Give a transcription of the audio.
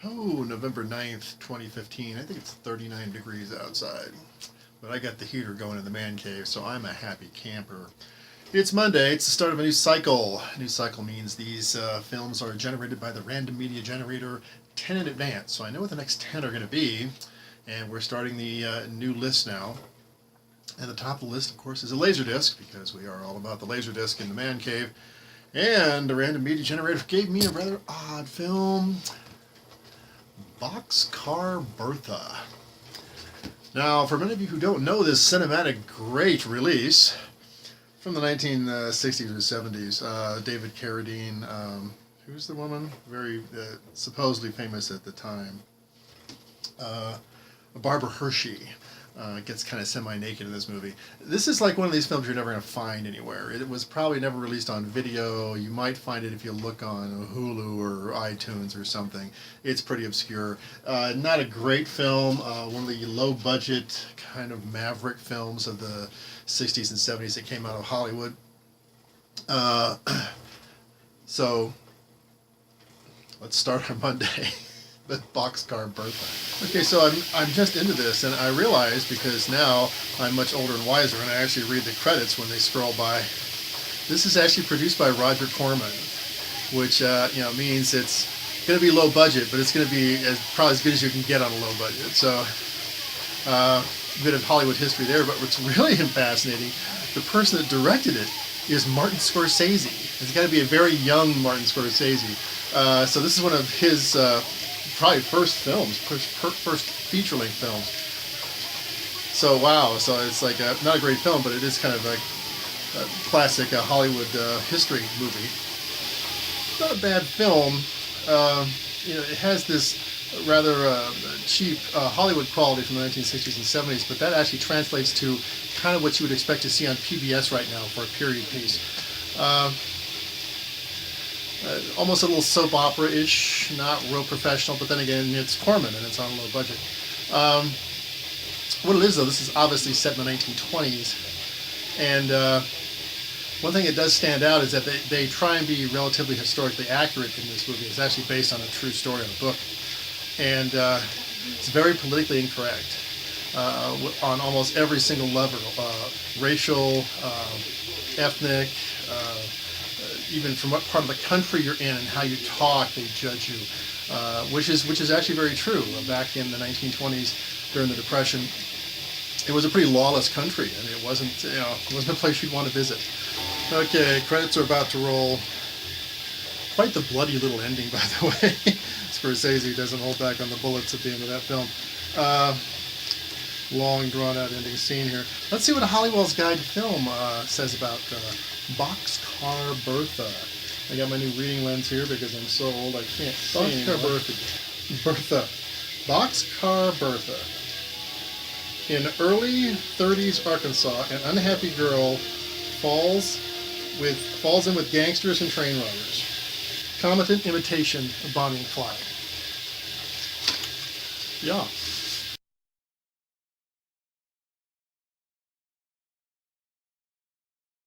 Oh, November 9th, 2015. I think it's 39 degrees outside. But I got the heater going in the man cave, so I'm a happy camper. It's Monday. It's the start of a new cycle. A new cycle means these films are generated by the random media generator 10 in advance. So I know what the next 10 are going to be. And we're starting the new list now. At the top of the list, of course, is a Laserdisc, because we are all about the Laserdisc in the man cave. And the random media generator gave me a rather odd film, BoxCar Bertha. Now, for many of you who don't know this cinematic great release from the 1960s or 70s, David Carradine, who's the woman? Very supposedly famous at the time. Barbara Hershey gets kind of semi-naked in this movie. This is like one of these films you're never going to find anywhere. It was probably never released on video. You might find it if you look on Hulu or iTunes or something. It's pretty obscure. Not a great film. One of the low-budget kind of maverick films of the 60s and 70s that came out of Hollywood. So let's start on Monday. The BoxCar Bertha. Okay, so I'm just into this, and I realize, because now I'm much older and wiser, and I actually read the credits when they scroll by. This is actually produced by Roger Corman, which means it's going to be low budget, but it's going to be probably as good as you can get on a low budget. So a bit of Hollywood history there. But what's really fascinating, the person that directed it is Martin Scorsese. It's got to be a very young Martin Scorsese. So this is one of his probably first films, first feature-length films. So wow, so it's like not a great film, but it is kind of a classic Hollywood history movie. Not a bad film. It has this rather cheap Hollywood quality from the 1960s and 70s, but that actually translates to kind of what you would expect to see on PBS right now for a period piece. Almost a little soap opera-ish, not real professional, but then again, it's Corman and it's on a low budget. What it is, though, this is obviously set in the 1920s, and one thing that does stand out is that they try and be relatively historically accurate in this movie. It's actually based on a true story, on a book, and it's very politically incorrect on almost every single level, racial, ethnic, even from what part of the country you're in and how you talk, they judge you, which is actually very true. Back in the 1920s, during the Depression, it was a pretty lawless country, and it wasn't a place you'd want to visit. Okay, credits are about to roll. Quite the bloody little ending, by the way. Scorsese doesn't hold back on the bullets at the end of that film. Long, drawn-out ending scene here. Let's see what a Hollywood's Guide to Film says about BoxCar Bertha. I got my new reading lens here because I'm so old I can't see anymore. Bertha. BoxCar Bertha. In early 30s Arkansas, an unhappy girl falls in with gangsters and train robbers. Competent imitation of Bonnie and Clyde. Yeah.